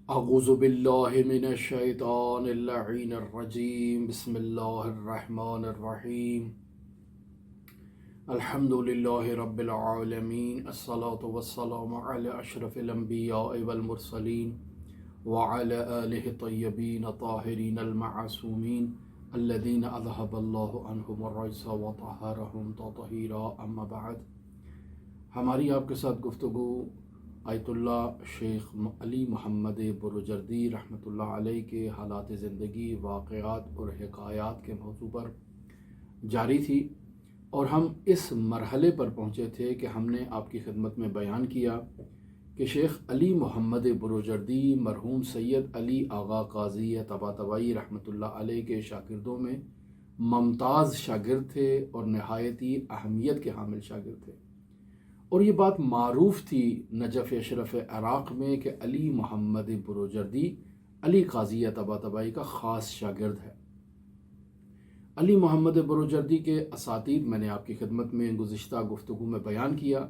اعوذ باللہ من الشیطان اللعین الرجیم بسم اللہ الرحمن الرحیم الحمد للہ رب العالمین الصلاة والسلام علی اشرف الانبیاء والمرسلین وعلی آلہ طیبین طاہرین المعصومین الذین اذہب اللہ عنہم الرجس وطہرہم تطہیرا اما بعد۔ ہماری آپ کے ساتھ گفتگو آیت اللہ شیخ علی محمد بروجردی رحمۃ اللہ علیہ کے حالات زندگی، واقعات اور حکایات کے موضوع پر جاری تھی، اور ہم اس مرحلے پر پہنچے تھے کہ ہم نے آپ کی خدمت میں بیان کیا کہ شیخ علی محمد بروجردی مرحوم سید علی آغا قاضی طباطبائی رحمۃ اللہ علیہ کے شاگردوں میں ممتاز شاگرد تھے اور نہایت ہی اہمیت کے حامل شاگرد تھے، اور یہ بات معروف تھی نجف اشرف عراق میں کہ علی محمد بروجردی علی قاضی طباطبائی کا خاص شاگرد ہے۔ علی محمد بروجردی کے اساتید میں نے آپ کی خدمت میں گزشتہ گفتگو میں بیان کیا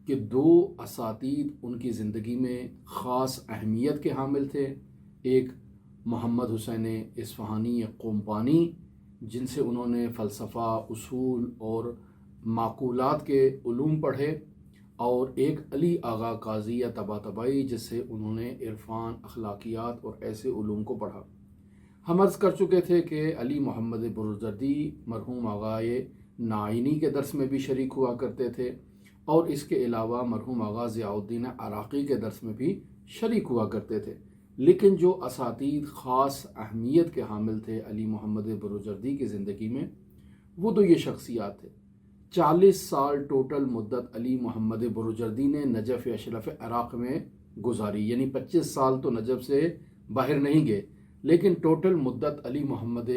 کہ دو اساتید ان کی زندگی میں خاص اہمیت کے حامل تھے۔ ایک محمد حسین اصفہانی قومپانی، جن سے انہوں نے فلسفہ، اصول اور معقولات کے علوم پڑھے، اور ایک علی آغا قاضی طباطبائی جس سے انہوں نے عرفان، اخلاقیات اور ایسے علوم کو پڑھا۔ ہم عرض کر چکے تھے کہ علی محمد بروجردی مرحوم آغائے نائینی کے درس میں بھی شریک ہوا کرتے تھے، اور اس کے علاوہ مرحوم آغا ضیاء الدین عراقی کے درس میں بھی شریک ہوا کرتے تھے۔ لیکن جو اساتید خاص اہمیت کے حامل تھے علی محمد بروجردی کی زندگی میں، وہ دو یہ شخصیات تھے۔ 40 سال ٹوٹل مدت علی محمد بروجردی نے نجف اشرف عراق میں گزاری، یعنی 25 سال تو نجف سے باہر نہیں گئے، لیکن ٹوٹل مدت علی محمد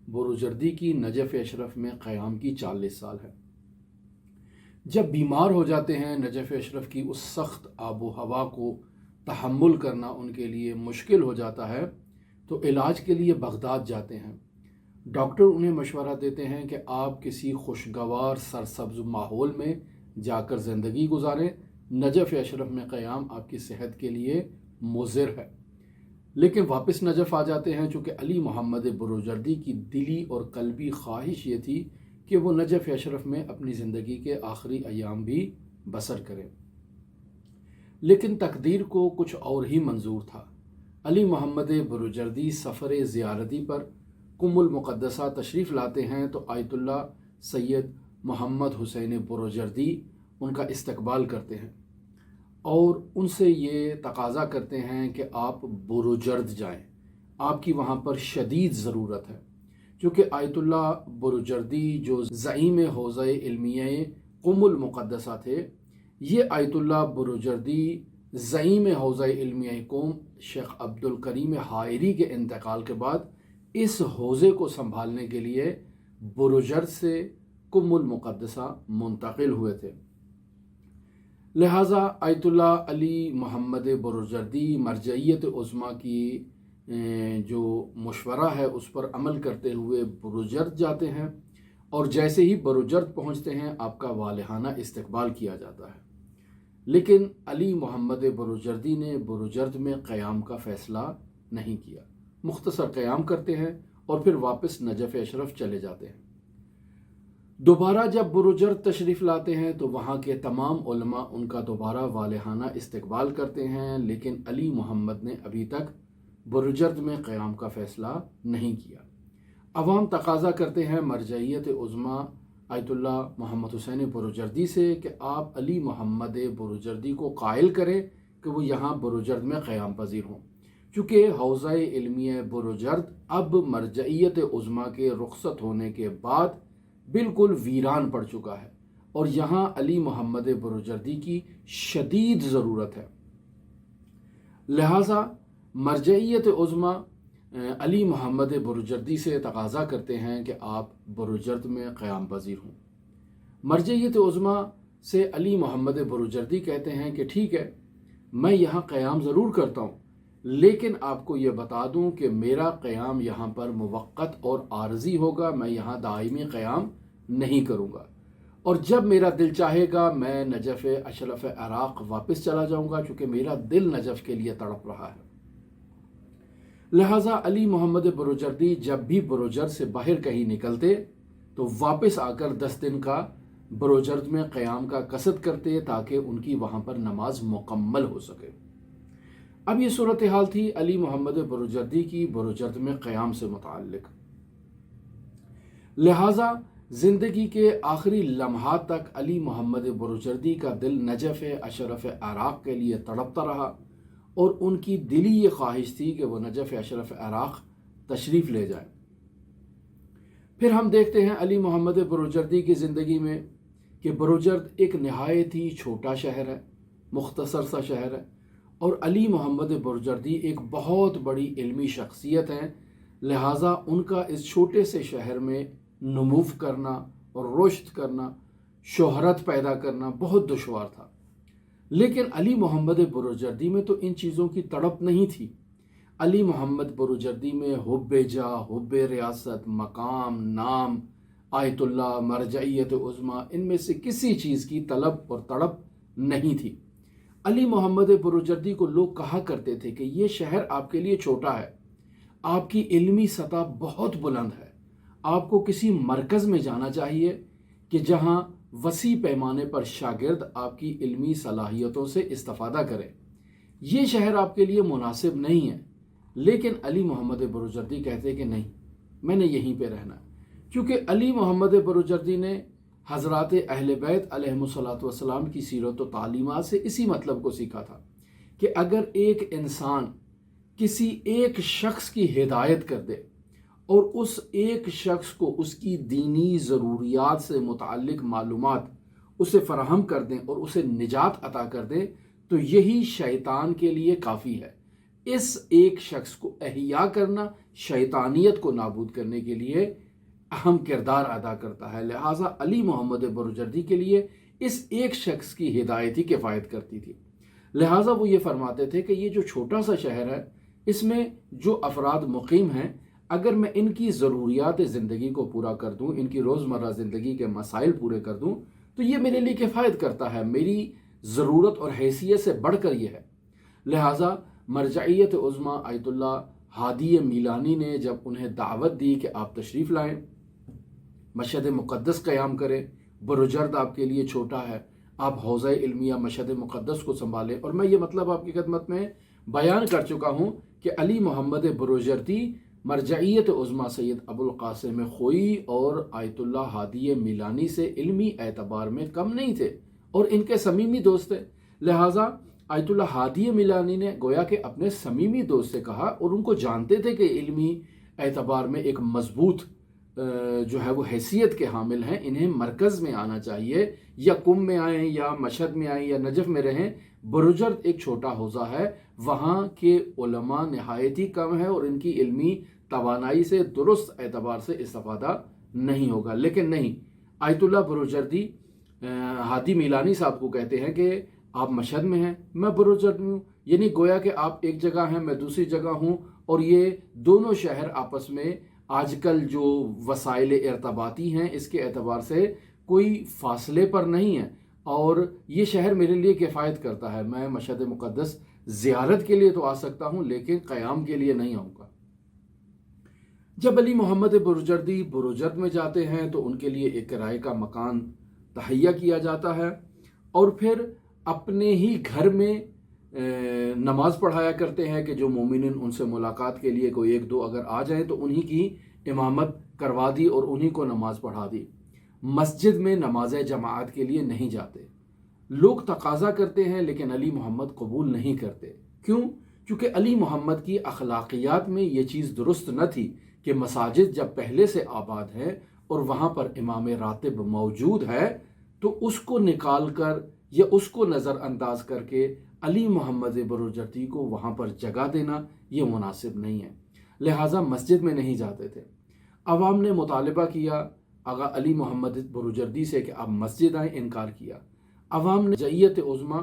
بروجردی کی نجف اشرف میں قیام کی 40 سال ہے۔ جب بیمار ہو جاتے ہیں، نجف اشرف کی اس سخت آب و ہوا کو تحمل کرنا ان کے لیے مشکل ہو جاتا ہے، تو علاج کے لیے بغداد جاتے ہیں۔ ڈاکٹر انہیں مشورہ دیتے ہیں کہ آپ کسی خوشگوار سرسبز ماحول میں جا کر زندگی گزاریں، نجف اشرف میں قیام آپ کی صحت کے لیے مضر ہے۔ لیکن واپس نجف آ جاتے ہیں، چونکہ علی محمد بروجردی کی دلی اور قلبی خواہش یہ تھی کہ وہ نجف اشرف میں اپنی زندگی کے آخری ایام بھی بسر کریں، لیکن تقدیر کو کچھ اور ہی منظور تھا۔ علی محمد بروجردی سفر زیارتی پر قم المقدسہ تشریف لاتے ہیں تو آیت اللہ سید محمد حسین بروجردی ان کا استقبال کرتے ہیں اور ان سے یہ تقاضا کرتے ہیں کہ آپ بروجرد جائیں، آپ کی وہاں پر شدید ضرورت ہے، کیونکہ آیت اللہ بروجردی جو زعیم حوزہ علمیہ قم المقدسہ تھے، یہ آیت اللہ بروجردی زعیم حوزہ علمیہ قم شیخ عبدالکریم حائری کے انتقال کے بعد اس حوزے کو سنبھالنے کے لیے بروجرد سے قم المقدسہ منتقل ہوئے تھے۔ لہٰذا آیت اللہ علی محمد بروجردی مرجعیت عظمیٰ کی جو مشورہ ہے اس پر عمل کرتے ہوئے بروجرد جاتے ہیں، اور جیسے ہی بروجرد پہنچتے ہیں آپ کا والہانہ استقبال کیا جاتا ہے۔ لیکن علی محمد بروجردی نے بروجرد میں قیام کا فیصلہ نہیں کیا، مختصر قیام کرتے ہیں اور پھر واپس نجف اشرف چلے جاتے ہیں۔ دوبارہ جب بروجرد تشریف لاتے ہیں تو وہاں کے تمام علماء ان کا دوبارہ والہانہ استقبال کرتے ہیں، لیکن علی محمد نے ابھی تک بروجرد میں قیام کا فیصلہ نہیں کیا۔ عوام تقاضا کرتے ہیں مرجعیت عظمیٰ آیت اللہ محمد حسین بروجردی سے کہ آپ علی محمد بروجردی کو قائل کریں کہ وہ یہاں بروجرد میں قیام پذیر ہوں، چونکہ حوزہ علمیہ بروجرد اب مرجعیت عظمیٰ کے رخصت ہونے کے بعد بالکل ویران پڑ چکا ہے، اور یہاں علی محمد بروجردی کی شدید ضرورت ہے۔ لہٰذا مرجعیت عظمیٰ علی محمد بروجردی سے تقاضا کرتے ہیں کہ آپ بروجرد میں قیام پذیر ہوں۔ مرجعیت عظمیٰ سے علی محمد بروجردی کہتے ہیں کہ ٹھیک ہے، میں یہاں قیام ضرور کرتا ہوں، لیکن آپ کو یہ بتا دوں کہ میرا قیام یہاں پر موقت اور عارضی ہوگا، میں یہاں دائمی قیام نہیں کروں گا، اور جب میرا دل چاہے گا میں نجف اشرف عراق واپس چلا جاؤں گا، چونکہ میرا دل نجف کے لیے تڑپ رہا ہے۔ لہٰذا علی محمد بروجردی جب بھی بروجرد سے باہر کہیں نکلتے تو واپس آ کر 10 دن کا بروجرد میں قیام کا قصد کرتے تاکہ ان کی وہاں پر نماز مکمل ہو سکے۔ اب یہ صورتحال تھی علی محمد بروجردی کی بروجرد میں قیام سے متعلق۔ لہٰذا زندگی کے آخری لمحات تک علی محمد بروجردی کا دل نجف اشرف عراق کے لیے تڑپتا رہا، اور ان کی دلی یہ خواہش تھی کہ وہ نجف اشرف عراق تشریف لے جائیں۔ پھر ہم دیکھتے ہیں علی محمد بروجردی کی زندگی میں کہ بروجرد ایک نہایت ہی چھوٹا شہر ہے، مختصر سا شہر ہے، اور علی محمد بروجردی ایک بہت بڑی علمی شخصیت ہیں، لہٰذا ان کا اس چھوٹے سے شہر میں نمو کرنا اور رشد کرنا، شہرت پیدا کرنا بہت دشوار تھا۔ لیکن علی محمد بروجردی میں تو ان چیزوں کی تڑپ نہیں تھی۔ علی محمد بروجردی میں حب جاہ، حب ریاست، مقام، نام، آیت اللہ، مرجعیت عظمیٰ، ان میں سے کسی چیز کی طلب اور تڑپ نہیں تھی۔ علی محمد بروجردی کو لوگ کہا کرتے تھے کہ یہ شہر آپ کے لیے چھوٹا ہے، آپ کی علمی سطح بہت بلند ہے، آپ کو کسی مرکز میں جانا چاہیے کہ جہاں وسیع پیمانے پر شاگرد آپ کی علمی صلاحیتوں سے استفادہ کریں۔ یہ شہر آپ کے لیے مناسب نہیں ہے۔ لیکن علی محمد بروجردی کہتے کہ نہیں، میں نے یہیں پہ رہنا ہے، کیونکہ علی محمد بروجردی نے حضرات اہل بیت علیہم الصلاۃ والسلام کی سیرت و تعلیمات سے اسی مطلب کو سیکھا تھا کہ اگر ایک انسان کسی ایک شخص کی ہدایت کر دے اور اس ایک شخص کو اس کی دینی ضروریات سے متعلق معلومات اسے فراہم کر دیں اور اسے نجات عطا کر دیں، تو یہی شیطان کے لیے کافی ہے۔ اس ایک شخص کو احیا کرنا شیطانیت کو نابود کرنے کے لیے اہم کردار ادا کرتا ہے۔ لہٰذا علی محمد بروجردی کے لیے اس ایک شخص کی ہدایت ہی کفایت کرتی تھی۔ لہٰذا وہ یہ فرماتے تھے کہ یہ جو چھوٹا سا شہر ہے، اس میں جو افراد مقیم ہیں، اگر میں ان کی ضروریات زندگی کو پورا کر دوں، ان کی روزمرہ زندگی کے مسائل پورے کر دوں، تو یہ میرے لیے کفایت کرتا ہے، میری ضرورت اور حیثیت سے بڑھ کر یہ ہے۔ لہٰذا مرجعیت عظمیٰ آیت اللہ ہادی میلانی نے جب انہیں دعوت دی کہ آپ تشریف لائیں، مشہد مقدس قیام کریں، بروجرد آپ کے لیے چھوٹا ہے، آپ حوضہ علمیہ مشہد مقدس کو سنبھالیں، اور میں یہ مطلب آپ کی خدمت میں بیان کر چکا ہوں کہ علی محمد بروجردی مرجعیت عظمیٰ سید ابو القاسم خوئی اور آیت اللہ ہادی میلانی سے علمی اعتبار میں کم نہیں تھے اور ان کے صمیمی دوست تھے۔ لہٰذا آیت اللہ ہادی میلانی نے گویا کہ اپنے صمیمی دوست سے کہا، اور ان کو جانتے تھے کہ علمی اعتبار میں ایک مضبوط جو ہے وہ حیثیت کے حامل ہیں، انہیں مرکز میں آنا چاہیے، یا قم میں آئیں یا مشہد میں آئیں یا نجف میں رہیں۔ بروجرد ایک چھوٹا حوزہ ہے، وہاں کے علماء نہایت ہی کم ہیں اور ان کی علمی توانائی سے درست اعتبار سے استفادہ نہیں ہوگا۔ لیکن نہیں، آیت اللہ بروجردی ہادی میلانی صاحب کو کہتے ہیں کہ آپ مشہد میں ہیں، میں بروجرد میں ہوں، یعنی گویا کہ آپ ایک جگہ ہیں، میں دوسری جگہ ہوں، اور یہ دونوں شہر آپس میں آج کل جو وسائل ارتباطی ہیں اس کے اعتبار سے کوئی فاصلے پر نہیں ہے، اور یہ شہر میرے لیے کفایت کرتا ہے۔ میں مشہد مقدس زیارت کے لیے تو آ سکتا ہوں، لیکن قیام کے لیے نہیں آؤں گا۔ جب علی محمد بروجردی بروجرد میں جاتے ہیں تو ان کے لیے ایک کرائے کا مکان تہیا کیا جاتا ہے، اور پھر اپنے ہی گھر میں نماز پڑھایا کرتے ہیں کہ جو مومنین ان سے ملاقات کے لیے کوئی ایک دو اگر آ جائیں تو انہی کی امامت کروا دی اور انہی کو نماز پڑھا دی۔ مسجد میں نماز جماعت کے لیے نہیں جاتے۔ لوگ تقاضا کرتے ہیں لیکن علی محمد قبول نہیں کرتے۔ کیوں؟ کیونکہ علی محمد کی اخلاقیات میں یہ چیز درست نہ تھی کہ مساجد جب پہلے سے آباد ہے اور وہاں پر امام راتب موجود ہے تو اس کو نکال کر یا اس کو نظر انداز کر کے علی محمد بروجردی کو وہاں پر جگہ دینا یہ مناسب نہیں ہے۔ لہٰذا مسجد میں نہیں جاتے تھے۔ عوام نے مطالبہ کیا آغا علی محمد بروجردی سے کہ آپ مسجد آئیں، انکار کیا۔ عوام نے مرجعیت عظمیٰ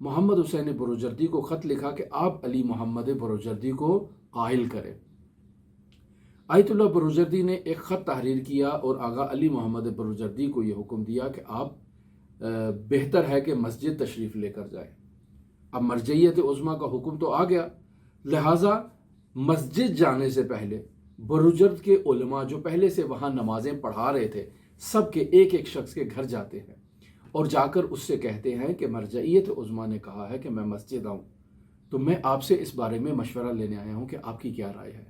محمد حسین بروجردی کو خط لکھا کہ آپ علی محمد بروجردی کو قائل کریں۔ آیت اللہ بروجردی نے ایک خط تحریر کیا اور آغا علی محمد بروجردی کو یہ حکم دیا کہ آپ بہتر ہے کہ مسجد تشریف لے کر جائیں۔ اب مرجعیت عظمیٰ کا حکم تو آ گیا، لہٰذا مسجد جانے سے پہلے بروجرد کے علماء جو پہلے سے وہاں نمازیں پڑھا رہے تھے سب کے ایک ایک شخص کے گھر جاتے ہیں اور جا کر اس سے کہتے ہیں کہ مرجعیت عظمیٰ نے کہا ہے کہ میں مسجد آؤں، تو میں آپ سے اس بارے میں مشورہ لینے آیا ہوں کہ آپ کی کیا رائے ہے،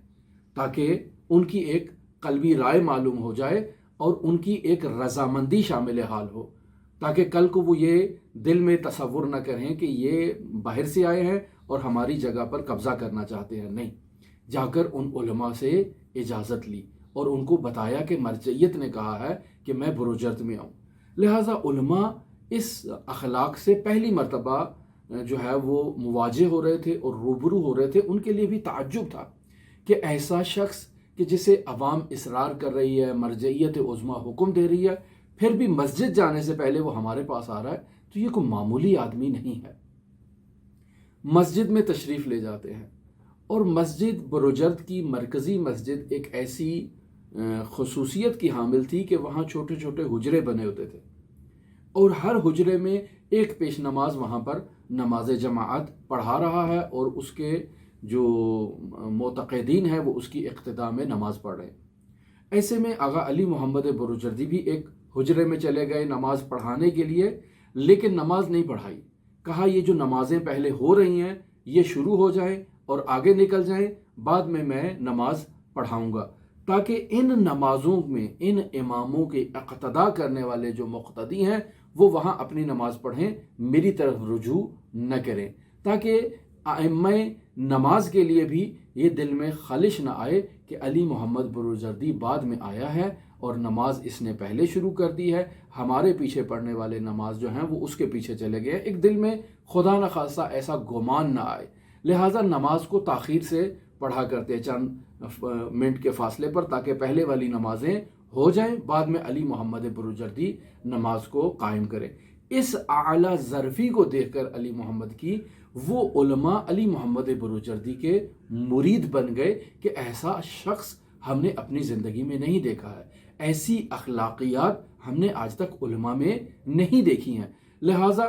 تاکہ ان کی ایک قلبی رائے معلوم ہو جائے اور ان کی ایک رضامندی شامل حال ہو، تاکہ کل کو وہ یہ دل میں تصور نہ کریں کہ یہ باہر سے آئے ہیں اور ہماری جگہ پر قبضہ کرنا چاہتے ہیں۔ نہیں، جا کر ان علماء سے اجازت لی اور ان کو بتایا کہ مرجعیت نے کہا ہے کہ میں بروجرد میں آؤں۔ لہٰذا علماء اس اخلاق سے پہلی مرتبہ جو ہے وہ مواجہ ہو رہے تھے اور روبرو ہو رہے تھے۔ ان کے لیے بھی تعجب تھا کہ ایسا شخص کہ جسے عوام اصرار کر رہی ہے، مرجعیت عظمیٰ حکم دے رہی ہے، پھر بھی مسجد جانے سے پہلے وہ ہمارے پاس آ رہا ہے، تو یہ کوئی معمولی آدمی نہیں ہے۔ مسجد میں تشریف لے جاتے ہیں اور مسجد بروجرد کی مرکزی مسجد ایک ایسی خصوصیت کی حامل تھی کہ وہاں چھوٹے چھوٹے حجرے بنے ہوتے تھے اور ہر حجرے میں ایک پیش نماز وہاں پر نماز جماعت پڑھا رہا ہے اور اس کے جو معتقدین ہیں وہ اس کی اقتداء میں نماز پڑھ رہے ہیں۔ ایسے میں آغا علی محمد بروجردی بھی ایک حجرے میں چلے گئے نماز پڑھانے کے لیے، لیکن نماز نہیں پڑھائی۔ کہا یہ جو نمازیں پہلے ہو رہی ہیں یہ شروع ہو جائیں اور آگے نکل جائیں، بعد میں نماز پڑھاؤں گا، تاکہ ان نمازوں میں ان اماموں کے اقتداء کرنے والے جو مقتدی ہیں وہ وہاں اپنی نماز پڑھیں، میری طرف رجوع نہ کریں، تاکہ ائمہ نماز کے لیے بھی یہ دل میں خلش نہ آئے کہ علی محمد بروجردی بعد میں آیا ہے اور نماز اس نے پہلے شروع کر دی ہے، ہمارے پیچھے پڑھنے والے نماز جو ہیں وہ اس کے پیچھے چلے گئے۔ ایک دل میں خدا نخواستہ ایسا گمان نہ آئے، لہٰذا نماز کو تاخیر سے پڑھا کرتے چند منٹ کے فاصلے پر، تاکہ پہلے والی نمازیں ہو جائیں، بعد میں علی محمد بروجردی نماز کو قائم کرے۔ اس اعلیٰ ظرفی کو دیکھ کر علی محمد کی وہ علماء علی محمد بروجردی کے مرید بن گئے کہ ایسا شخص ہم نے اپنی زندگی میں نہیں دیکھا ہے، ایسی اخلاقیات ہم نے آج تک علماء میں نہیں دیکھی ہیں۔ لہٰذا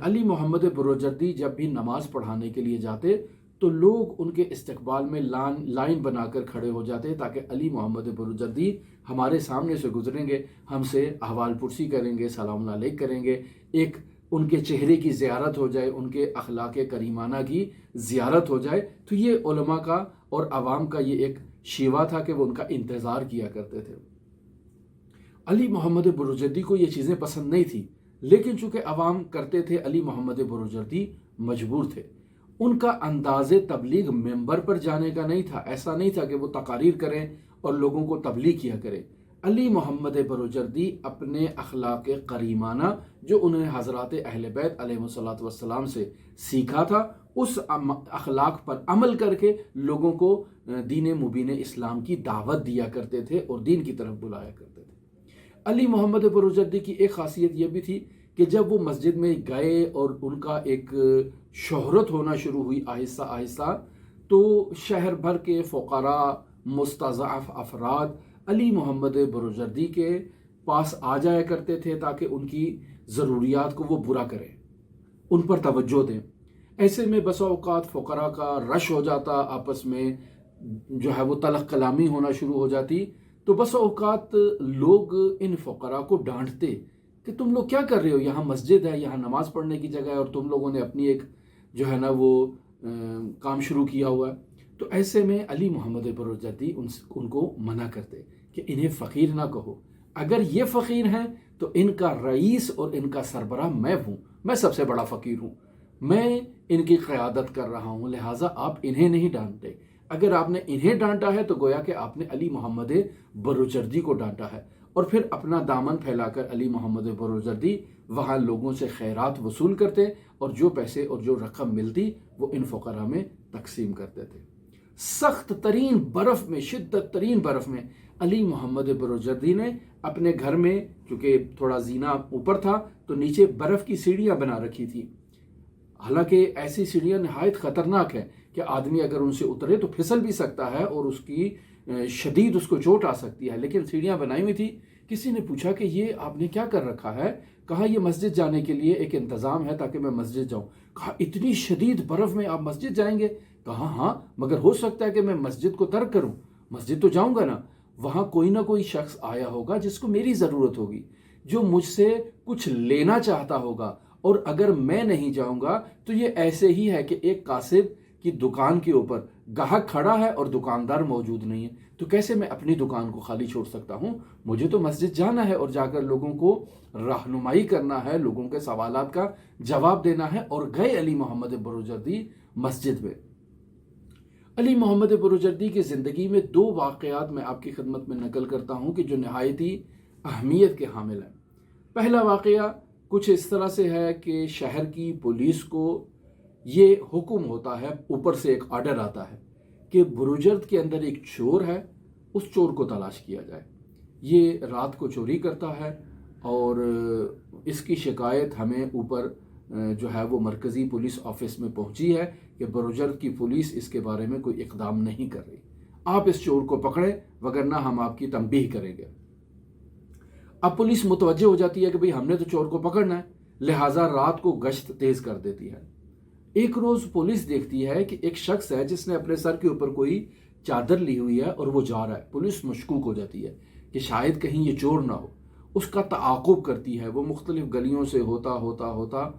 علی محمد بروجردی جب بھی نماز پڑھانے کے لیے جاتے تو لوگ ان کے استقبال میں لائن بنا کر کھڑے ہو جاتے تاکہ علی محمد بروجردی ہمارے سامنے سے گزریں گے، ہم سے احوال پرسی کریں گے، سلام علیکم کریں گے، ایک ان کے چہرے کی زیارت ہو جائے، ان کے اخلاق کریمانہ کی زیارت ہو جائے۔ تو یہ علماء کا اور عوام کا یہ ایک شیوا تھا کہ وہ ان کا انتظار کیا کرتے تھے۔ علی محمد بروجردی کو یہ چیزیں پسند نہیں تھی، لیکن چونکہ عوام کرتے تھے، علی محمد بروجردی مجبور تھے۔ ان کا انداز تبلیغ ممبر پر جانے کا نہیں تھا، ایسا نہیں تھا کہ وہ تقاریر کریں اور لوگوں کو تبلیغ کیا کریں۔ علی محمد بروجردی اپنے اخلاق کریمانہ جو انہیں حضرات اہل بیت علیہ الصلوۃ والسلام سے سیکھا تھا، اس اخلاق پر عمل کر کے لوگوں کو دین مبین اسلام کی دعوت دیا کرتے تھے اور دین کی طرف بلایا کرتے تھے۔ علی محمد بروجردی کی ایک خاصیت یہ بھی تھی کہ جب وہ مسجد میں گئے اور ان کا ایک شہرت ہونا شروع ہوئی آہستہ آہستہ، تو شہر بھر کے فقراء، مستضعف افراد علی محمد بروجردی کے پاس آ جایا کرتے تھے تاکہ ان کی ضروریات کو وہ پورا کریں، ان پر توجہ دیں۔ ایسے میں بسا اوقات فقراء کا رش ہو جاتا، آپس میں جو ہے وہ تلخ کلامی ہونا شروع ہو جاتی، تو بسا اوقات لوگ ان فقراء کو ڈانٹتے کہ تم لوگ کیا کر رہے ہو، یہاں مسجد ہے، یہاں نماز پڑھنے کی جگہ ہے اور تم لوگوں نے اپنی ایک جو ہے نا وہ کام شروع کیا ہوا ہے۔ تو ایسے میں علی محمد بروجردی ان کو منع کرتے کہ انہیں فقیر نہ کہو، اگر یہ فقیر ہیں تو ان کا رئیس اور ان کا سربراہ میں ہوں، میں سب سے بڑا فقیر ہوں، میں ان کی قیادت کر رہا ہوں، لہٰذا آپ انہیں نہیں ڈانٹتے۔ اگر آپ نے انہیں ڈانٹا ہے تو گویا کہ آپ نے علی محمد بروجردی کو ڈانٹا ہے۔ اور پھر اپنا دامن پھیلا کر علی محمد بروجردی وہاں لوگوں سے خیرات وصول کرتے اور جو پیسے اور جو رقم ملتی وہ ان فقراء میں تقسیم کرتے تھے۔ سخت ترین برف میں، شدت ترین برف میں علی محمد بروجردی نے اپنے گھر میں، چونکہ تھوڑا زینہ اوپر تھا تو نیچے برف کی سیڑھیاں بنا رکھی تھی، حالانکہ ایسی سیڑھیاں نہایت خطرناک ہیں کہ آدمی اگر ان سے اترے تو پھسل بھی سکتا ہے اور اس کی شدید اس کو چوٹ آ سکتی ہے، لیکن سیڑھیاں بنائی ہوئی تھی۔ کسی نے پوچھا کہ یہ آپ نے کیا کر رکھا ہے؟ کہا یہ مسجد جانے کے لیے ایک انتظام ہے تاکہ میں مسجد جاؤں۔ کہا اتنی شدید برف میں آپ مسجد جائیں گے؟ کہا ہاں مگر ہو سکتا ہے کہ میں مسجد کو ترک کروں، مسجد تو جاؤں گا نا، وہاں کوئی نہ کوئی شخص آیا ہوگا جس کو میری ضرورت ہوگی، جو مجھ سے کچھ لینا چاہتا ہوگا، اور اگر میں نہیں جاؤں گا تو یہ ایسے ہی ہے کہ ایک قاصد کی دکان کے اوپر گاہک کھڑا ہے اور دکاندار موجود نہیں ہے، تو کیسے میں اپنی دکان کو خالی چھوڑ سکتا ہوں؟ مجھے تو مسجد جانا ہے اور جا کر لوگوں کو رہنمائی کرنا ہے، لوگوں کے سوالات کا جواب دینا ہے۔ اور گئے علی محمد بروجردی مسجد میں۔ علی محمد بروجردی کی زندگی میں 2 واقعات میں آپ کی خدمت میں نقل کرتا ہوں کہ جو نہایت ہی اہمیت کے حامل ہیں۔ پہلا واقعہ کچھ اس طرح سے ہے کہ شہر کی پولیس کو یہ حکم ہوتا ہے، اوپر سے ایک آرڈر آتا ہے کہ بروجرد کے اندر ایک چور ہے، اس چور کو تلاش کیا جائے۔ یہ رات کو چوری کرتا ہے اور اس کی شکایت ہمیں اوپر جو ہے وہ مرکزی پولیس آفس میں پہنچی ہے کہ بروجرد کی پولیس اس کے بارے میں کوئی اقدام نہیں کر رہی، آپ اس چور کو پکڑیں وگرنہ ہم آپ کی تنبیہ کریں گے۔ اب پولیس متوجہ ہو جاتی ہے کہ بھئی ہم نے تو چور کو پکڑنا ہے، لہٰذا رات کو گشت تیز کر دیتی ہے۔ ایک روز پولیس دیکھتی ہے کہ ایک شخص ہے جس نے اپنے سر کے اوپر کوئی چادر لی ہوئی ہے اور وہ جا رہا ہے۔ پولیس مشکوک ہو جاتی ہے کہ شاید کہیں یہ چور نہ ہو، اس کا تعاقب کرتی ہے۔ وہ مختلف گلیوں سے ہوتا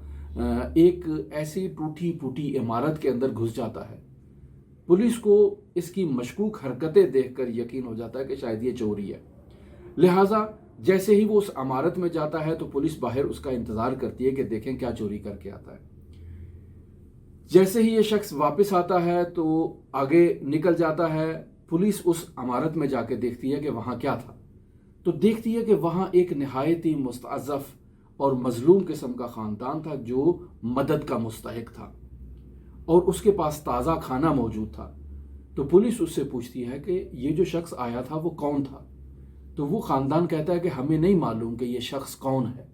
ایک ایسی ٹوٹی پھوٹی عمارت کے اندر گھس جاتا ہے۔ پولیس کو اس کی مشکوک حرکتیں دیکھ کر یقین ہو جاتا ہے کہ شاید یہ چوری ہے، لہٰذا جیسے ہی وہ اس عمارت میں جاتا ہے تو پولیس باہر اس کا انتظار کرتی ہے کہ دیکھیں کیا چوری کر کے آتا ہے۔ جیسے ہی یہ شخص واپس آتا ہے تو آگے نکل جاتا ہے، پولیس اس عمارت میں جا کے دیکھتی ہے کہ وہاں کیا تھا، تو دیکھتی ہے کہ وہاں ایک نہایت ہی مستضعف اور مظلوم قسم کا خاندان تھا جو مدد کا مستحق تھا، اور اس کے پاس تازہ کھانا موجود تھا۔ تو پولیس اس سے پوچھتی ہے کہ یہ جو شخص آیا تھا وہ کون تھا؟ تو وہ خاندان کہتا ہے کہ ہمیں نہیں معلوم کہ یہ شخص کون ہے،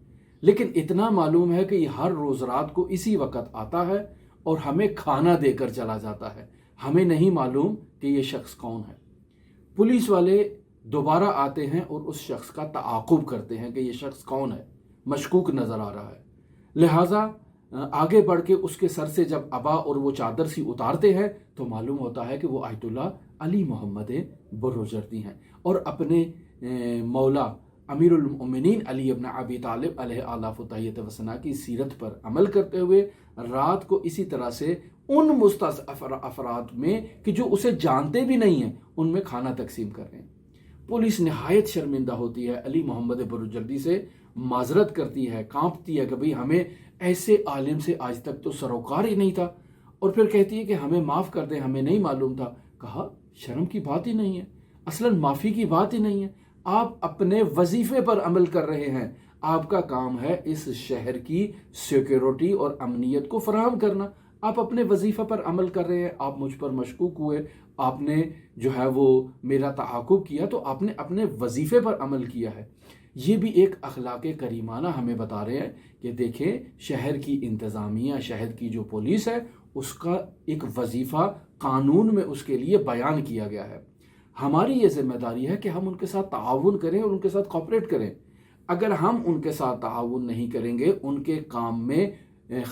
لیکن اتنا معلوم ہے کہ یہ ہر روز رات کو اسی وقت آتا ہے اور ہمیں کھانا دے کر چلا جاتا ہے، ہمیں نہیں معلوم کہ یہ شخص کون ہے۔ پولیس والے دوبارہ آتے ہیں اور اس شخص کا تعاقب کرتے ہیں کہ یہ شخص کون ہے، مشکوک نظر آ رہا ہے، لہٰذا آگے بڑھ کے اس کے سر سے جب عبا اور وہ چادر سی اتارتے ہیں تو معلوم ہوتا ہے کہ وہ آیت اللہ علی محمد بروجردی ہیں، اور اپنے مولا امیر المؤمنین علی ابن ابی طالب علیہ آلاف و تحیت و ثنا کی سیرت پر عمل کرتے ہوئے رات کو اسی طرح سے ان مستضعف افراد میں کہ جو اسے جانتے بھی نہیں ہیں ان میں کھانا تقسیم کر رہے ہیں۔ پولیس نہایت شرمندہ ہوتی ہے، علی محمد بروجردی سے معذرت کرتی ہے، کانپتی ہے کہ بھئی ہمیں ایسے عالم سے آج تک تو سروکار ہی نہیں تھا، اور پھر کہتی ہے کہ ہمیں معاف کر دیں، ہمیں نہیں معلوم تھا۔ کہا شرم کی بات ہی نہیں ہے، اصلاً معافی کی بات ہی نہیں ہے، آپ اپنے وظیفے پر عمل کر رہے ہیں، آپ کا کام ہے اس شہر کی سیکیورٹی اور امنیت کو فراہم کرنا، آپ اپنے وظیفے پر عمل کر رہے ہیں، آپ مجھ پر مشکوک ہوئے، آپ نے جو ہے وہ میرا تعاقب کیا تو آپ نے اپنے وظیفے پر عمل کیا ہے۔ یہ بھی ایک اخلاق کریمانہ ہمیں بتا رہے ہیں کہ دیکھیں شہر کی انتظامیہ، شہر کی جو پولیس ہے، اس کا ایک وظیفہ قانون میں اس کے لیے بیان کیا گیا ہے۔ ہماری یہ ذمہ داری ہے کہ ہم ان کے ساتھ تعاون کریں اور ان کے ساتھ کوآپریٹ کریں۔ اگر ہم ان کے ساتھ تعاون نہیں کریں گے، ان کے کام میں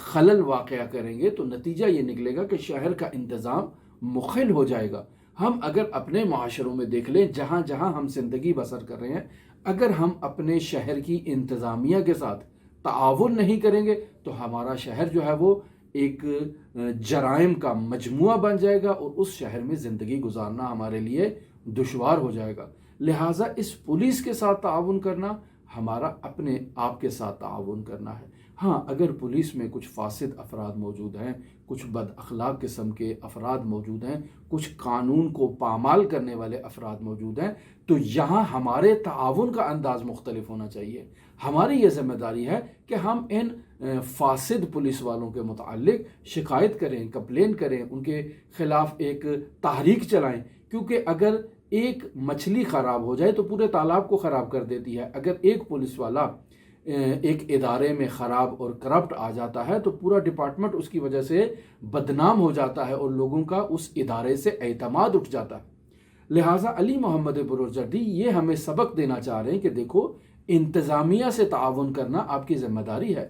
خلل واقع کریں گے تو نتیجہ یہ نکلے گا کہ شہر کا انتظام مخل ہو جائے گا۔ ہم اگر اپنے معاشروں میں دیکھ لیں جہاں جہاں ہم زندگی بسر کر رہے ہیں، اگر ہم اپنے شہر کی انتظامیہ کے ساتھ تعاون نہیں کریں گے تو ہمارا شہر جو ہے وہ ایک جرائم کا مجموعہ بن جائے گا اور اس شہر میں زندگی گزارنا ہمارے لیے دشوار ہو جائے گا۔ لہٰذا اس پولیس کے ساتھ تعاون کرنا ہمارا اپنے آپ کے ساتھ تعاون کرنا ہے۔ ہاں اگر پولیس میں کچھ فاسد افراد موجود ہیں، کچھ بد اخلاق قسم کے افراد موجود ہیں، کچھ قانون کو پامال کرنے والے افراد موجود ہیں، تو یہاں ہمارے تعاون کا انداز مختلف ہونا چاہیے۔ ہماری یہ ذمہ داری ہے کہ ہم ان فاسد پولیس والوں کے متعلق شکایت کریں، کمپلین کریں، ان کے خلاف ایک تحریک چلائیں، کیونکہ اگر ایک مچھلی خراب ہو جائے تو پورے تالاب کو خراب کر دیتی ہے۔ اگر ایک پولیس والا ایک ادارے میں خراب اور کرپٹ آ جاتا ہے تو پورا ڈپارٹمنٹ اس کی وجہ سے بدنام ہو جاتا ہے اور لوگوں کا اس ادارے سے اعتماد اٹھ جاتا ہے۔ لہٰذا علی محمد بروجردی یہ ہمیں سبق دینا چاہ رہے ہیں کہ دیکھو انتظامیہ سے تعاون کرنا آپ کی ذمہ داری ہے۔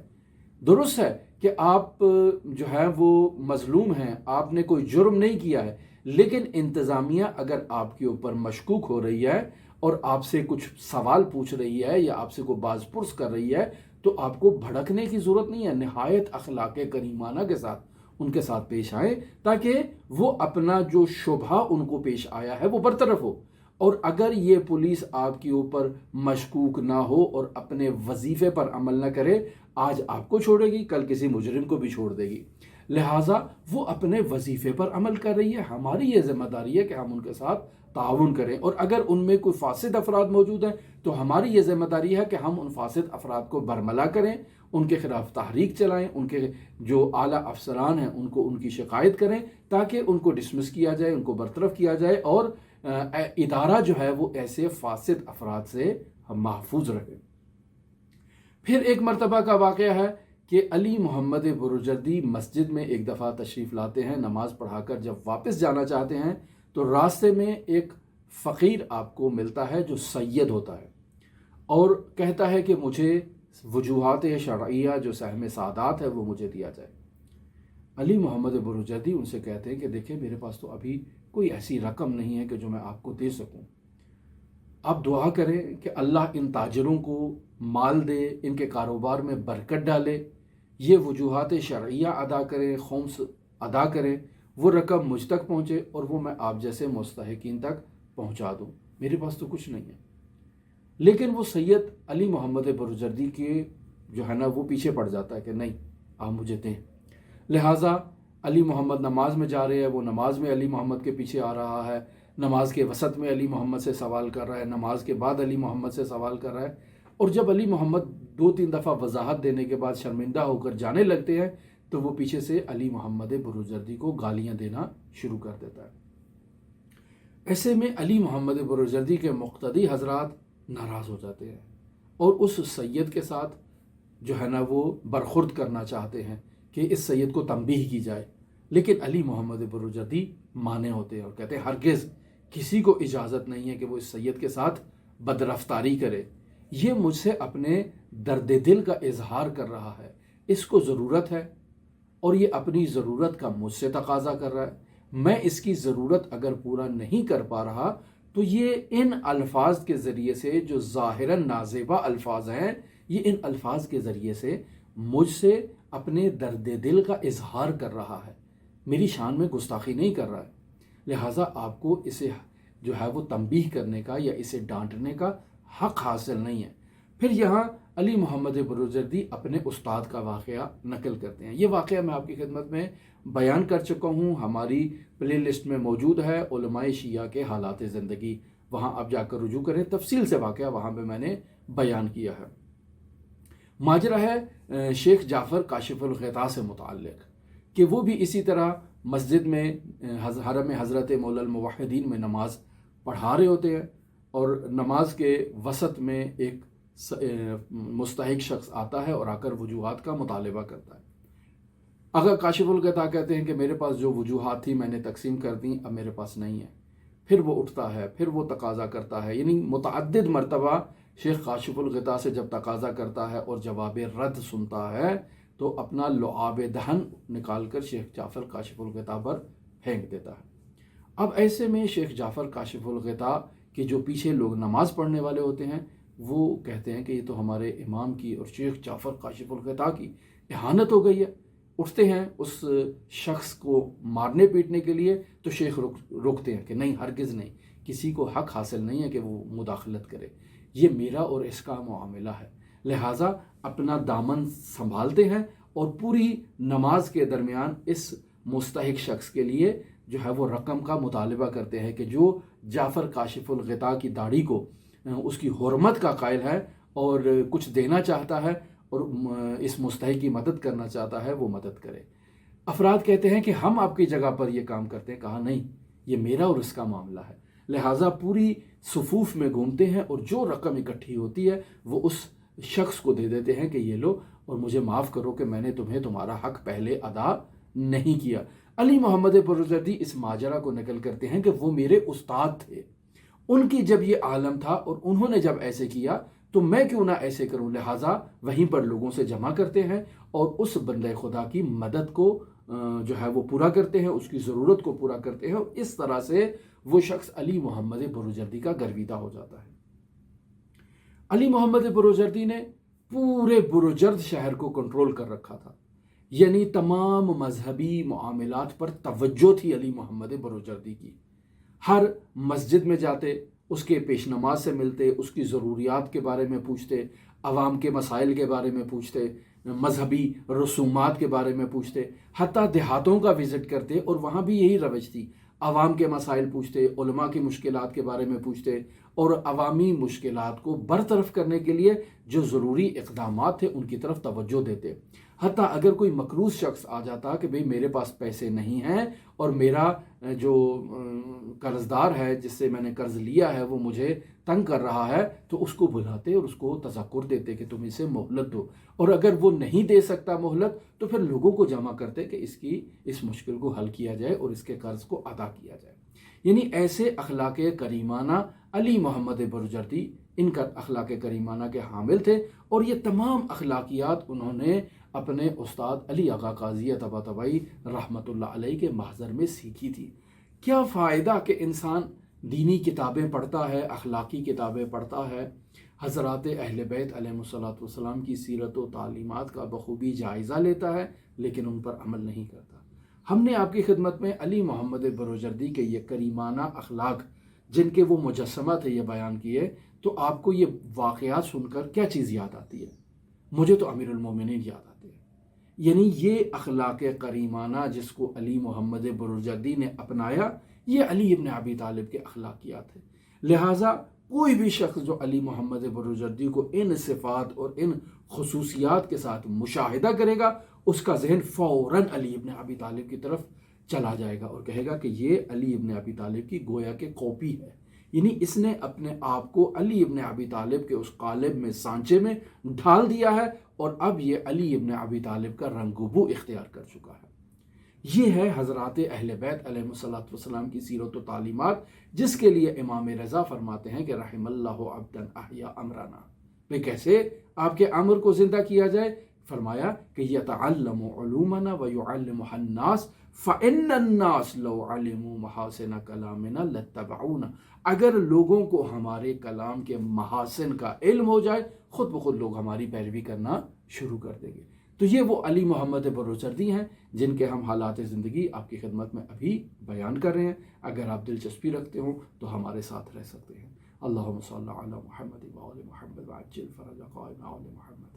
درست ہے کہ آپ جو ہے وہ مظلوم ہیں، آپ نے کوئی جرم نہیں کیا ہے، لیکن انتظامیہ اگر آپ کے اوپر مشکوک ہو رہی ہے اور آپ سے کچھ سوال پوچھ رہی ہے یا آپ سے کوئی باز پرس کر رہی ہے تو آپ کو بھڑکنے کی ضرورت نہیں ہے، نہایت اخلاق کریمانہ کے ساتھ ان کے ساتھ پیش آئیں تاکہ وہ اپنا جو شبہ ان کو پیش آیا ہے وہ برطرف ہو۔ اور اگر یہ پولیس آپ کے اوپر مشکوک نہ ہو اور اپنے وظیفے پر عمل نہ کرے، آج آپ کو چھوڑے گی کل کسی مجرم کو بھی چھوڑ دے گی، لہٰذا وہ اپنے وظیفے پر عمل کر رہی ہے، ہماری یہ ذمہ داری ہے کہ ہم ان کے ساتھ تعاون کریں، اور اگر ان میں کوئی فاسد افراد موجود ہیں تو ہماری یہ ذمہ داری ہے کہ ہم ان فاسد افراد کو برملا کریں، ان کے خلاف تحریک چلائیں، ان کے جو اعلیٰ افسران ہیں ان کو ان کی شکایت کریں تاکہ ان کو ڈسمس کیا جائے، ان کو برطرف کیا جائے اور ادارہ جو ہے وہ ایسے فاسد افراد سے محفوظ رہے۔ پھر ایک مرتبہ کا واقعہ ہے کہ علی محمد بروجردی مسجد میں ایک دفعہ تشریف لاتے ہیں، نماز پڑھا کر جب واپس جانا چاہتے ہیں تو راستے میں ایک فقیر آپ کو ملتا ہے جو سید ہوتا ہے اور کہتا ہے کہ مجھے وجوہات شرعیہ جو سہم سعادات ہے وہ مجھے دیا جائے۔ علی محمد بروجردی ان سے کہتے ہیں کہ دیکھیں میرے پاس تو ابھی کوئی ایسی رقم نہیں ہے کہ جو میں آپ کو دے سکوں، آپ دعا کریں کہ اللہ ان تاجروں کو مال دے، ان کے کاروبار میں برکت ڈالے، یہ وجوہات شرعیہ ادا کریں، خمس ادا کریں، وہ رقم مجھ تک پہنچے اور وہ میں آپ جیسے مستحقین تک پہنچا دوں، میرے پاس تو کچھ نہیں ہے۔ لیکن وہ سید علی محمد بروجردی کے جو ہے نا وہ پیچھے پڑ جاتا ہے کہ نہیں آپ مجھے دیں، لہٰذا علی محمد نماز میں جا رہے ہیں، وہ نماز میں علی محمد کے پیچھے آ رہا ہے، نماز کے وسط میں علی محمد سے سوال کر رہا ہے، نماز کے بعد علی محمد سے سوال کر رہا ہے، اور جب علی محمد 2-3 دفعہ وضاحت دینے کے بعد شرمندہ ہو کر جانے لگتے ہیں تو وہ پیچھے سے علی محمد بروجردی کو گالیاں دینا شروع کر دیتا ہے۔ ایسے میں علی محمد بروجردی کے مقتدی حضرات ناراض ہو جاتے ہیں اور اس سید کے ساتھ جو ہے نا وہ برخورد کرنا چاہتے ہیں کہ اس سید کو تنبیہ کی جائے، لیکن علی محمد بروجردی مانے ہوتے ہیں اور کہتے ہیں ہرگز کسی کو اجازت نہیں ہے کہ وہ اس سید کے ساتھ بدرفتاری کرے، یہ مجھ سے اپنے درد دل کا اظہار کر رہا ہے، اس کو ضرورت ہے اور یہ اپنی ضرورت کا مجھ سے تقاضا کر رہا ہے، میں اس کی ضرورت اگر پورا نہیں کر پا رہا تو یہ ان الفاظ کے ذریعے سے جو ظاہراً نازیبا الفاظ ہیں، یہ ان الفاظ کے ذریعے سے مجھ سے اپنے درد دل کا اظہار کر رہا ہے، میری شان میں گستاخی نہیں کر رہا ہے، لہٰذا آپ کو اسے جو ہے وہ تنبیہ کرنے کا یا اسے ڈانٹنے کا حق حاصل نہیں ہے۔ پھر یہاں علی محمد بروجردی اپنے استاد کا واقعہ نقل کرتے ہیں، یہ واقعہ میں آپ کی خدمت میں بیان کر چکا ہوں، ہماری پلے لسٹ میں موجود ہے علماء شیعہ کے حالات زندگی، وہاں آپ جا کر رجوع کریں، تفصیل سے واقعہ وہاں پہ میں نے بیان کیا ہے۔ ماجرا ہے شیخ جعفر کاشف الغطاء سے متعلق کہ وہ بھی اسی طرح مسجد میں حرم حضرت مولا الموحدین میں نماز پڑھا رہے ہوتے ہیں اور نماز کے وسط میں ایک مستحق شخص آتا ہے اور آ کر وجوہات کا مطالبہ کرتا ہے۔ اگر کاشف الغطاء کہتے ہیں کہ میرے پاس جو وجوہات تھی میں نے تقسیم کر دیں، اب میرے پاس نہیں ہے، پھر وہ اٹھتا ہے، پھر وہ تقاضا کرتا ہے، یعنی متعدد مرتبہ شیخ کاشف الغطاء سے جب تقاضا کرتا ہے اور جواب رد سنتا ہے تو اپنا لعاب دہن نکال کر شیخ جعفر کاشف الغطاء پر پھینک دیتا ہے۔ اب ایسے میں شیخ جعفر کاشف الغطاء کے جو پیچھے لوگ نماز پڑھنے والے ہوتے ہیں وہ کہتے ہیں کہ یہ تو ہمارے امام کی اور شیخ جعفر کاشف الغطاء کی اہانت ہو گئی ہے، اٹھتے ہیں اس شخص کو مارنے پیٹنے کے لیے تو شیخ روکتے ہیں کہ نہیں، ہرگز نہیں، کسی کو حق حاصل نہیں ہے کہ وہ مداخلت کرے، یہ میرا اور اس کا معاملہ ہے، لہٰذا اپنا دامن سنبھالتے ہیں اور پوری نماز کے درمیان اس مستحق شخص کے لیے جو ہے وہ رقم کا مطالبہ کرتے ہیں کہ جو جعفر کاشف الغطاء کی داڑھی کو اس کی حرمت کا قائل ہے اور کچھ دینا چاہتا ہے اور اس مستحق کی مدد کرنا چاہتا ہے وہ مدد کرے۔ افراد کہتے ہیں کہ ہم آپ کی جگہ پر یہ کام کرتے ہیں، کہا نہیں، یہ میرا اور اس کا معاملہ ہے، لہٰذا پوری صفوف میں گھومتے ہیں اور جو رقم اکٹھی ہوتی ہے وہ اس شخص کو دے دیتے ہیں کہ یہ لو اور مجھے معاف کرو کہ میں نے تمہارا حق پہلے ادا نہیں کیا۔ علی محمد بروجردی اس ماجرا کو نقل کرتے ہیں کہ وہ میرے استاد تھے، ان کی جب یہ عالم تھا اور انہوں نے جب ایسے کیا تو میں کیوں نہ ایسے کروں، لہٰذا وہیں پر لوگوں سے جمع کرتے ہیں اور اس بندہ خدا کی مدد کو جو ہے وہ پورا کرتے ہیں، اس کی ضرورت کو پورا کرتے ہیں، اور اس طرح سے وہ شخص علی محمد بروجردی کا گرویدہ ہو جاتا ہے۔ علی محمد بروجردی نے پورے بروجرد شہر کو کنٹرول کر رکھا تھا، یعنی تمام مذہبی معاملات پر توجہ تھی علی محمد بروجردی کی۔ ہر مسجد میں جاتے، اس کے پیش نماز سے ملتے، اس کی ضروریات کے بارے میں پوچھتے، عوام کے مسائل کے بارے میں پوچھتے، مذہبی رسومات کے بارے میں پوچھتے، حتیٰ دیہاتوں کا وزٹ کرتے اور وہاں بھی یہی روش تھی، عوام کے مسائل پوچھتے، علماء کی مشکلات کے بارے میں پوچھتے، اور عوامی مشکلات کو برطرف کرنے کے لیے جو ضروری اقدامات تھے ان کی طرف توجہ دیتے۔ حتیٰ اگر کوئی مقروض شخص آ جاتا کہ بھئی میرے پاس پیسے نہیں ہیں اور میرا جو قرض دار ہے جس سے میں نے قرض لیا ہے وہ مجھے تنگ کر رہا ہے، تو اس کو بلاتے اور اس کو تذکر دیتے کہ تم اسے مہلت دو، اور اگر وہ نہیں دے سکتا مہلت تو پھر لوگوں کو جمع کرتے کہ اس مشکل کو حل کیا جائے اور اس کے قرض کو ادا کیا جائے۔ یعنی ایسے اخلاق کریمانہ علی محمد بروجردی ان کا اخلاق کریمانہ کے حامل تھے، اور یہ تمام اخلاقیات انہوں نے اپنے استاد علی آغا قاضی طباطبائی رحمۃ اللہ علیہ کے محضر میں سیکھی تھی۔ کیا فائدہ کہ انسان دینی کتابیں پڑھتا ہے، اخلاقی کتابیں پڑھتا ہے، حضرات اہل بیت علیہ الصلوۃ والسلام کی سیرت و تعلیمات کا بخوبی جائزہ لیتا ہے لیکن ان پر عمل نہیں کرتا۔ ہم نے آپ کی خدمت میں علی محمد بروجردی کے یہ کریمانہ اخلاق جن کے وہ مجسمہ تھے یہ بیان کیے، تو آپ کو یہ واقعات سن کر کیا چیز یاد آتی ہے؟ مجھے تو امیر المومنین یاد آتے ہیں۔ یعنی یہ اخلاق کریمانہ جس کو علی محمد بروجردی نے اپنایا، یہ علی ابن ابی طالب کے اخلاقیات ہیں۔ لہٰذا کوئی بھی شخص جو علی محمد بروجردی کو ان صفات اور ان خصوصیات کے ساتھ مشاہدہ کرے گا، اس کا ذہن فوراً علی ابن ابی طالب کی طرف چلا جائے گا اور کہے گا کہ یہ علی ابن ابی طالب کی گویا کہ کاپی ہے، یعنی اس نے اپنے آپ کو علی ابن ابی طالب کے اس قالب میں سانچے میں ڈھال دیا ہے، اور اب یہ علی ابن ابی طالب کا رنگ و بو اختیار کر چکا ہے۔ یہ ہے حضرات اہل بیت علیہ الصلوۃ والسلام کی سیرت و تعلیمات، جس کے لیے امام رضا فرماتے ہیں کہ رحم اللہ عبدا احیا امرنا، کہ کیسے آپ کے امر کو زندہ کیا جائے؟ فرمایا کہ یتعلم علومنا ویعلمها الناس فإن الناس لو علموا محاسن کلامنا لاتبعونا۔ اگر لوگوں کو ہمارے کلام کے محاسن کا علم ہو جائے، خود بخود لوگ ہماری پیروی کرنا شروع کر دیں گے۔ تو یہ وہ علی محمد بروجردی ہیں جن کے ہم حالات زندگی آپ کی خدمت میں ابھی بیان کر رہے ہیں۔ اگر آپ دلچسپی رکھتے ہوں تو ہمارے ساتھ رہ سکتے ہیں۔ اللہم صلی علی محمد وآل محمد وعجل فرج قائم آل محمد۔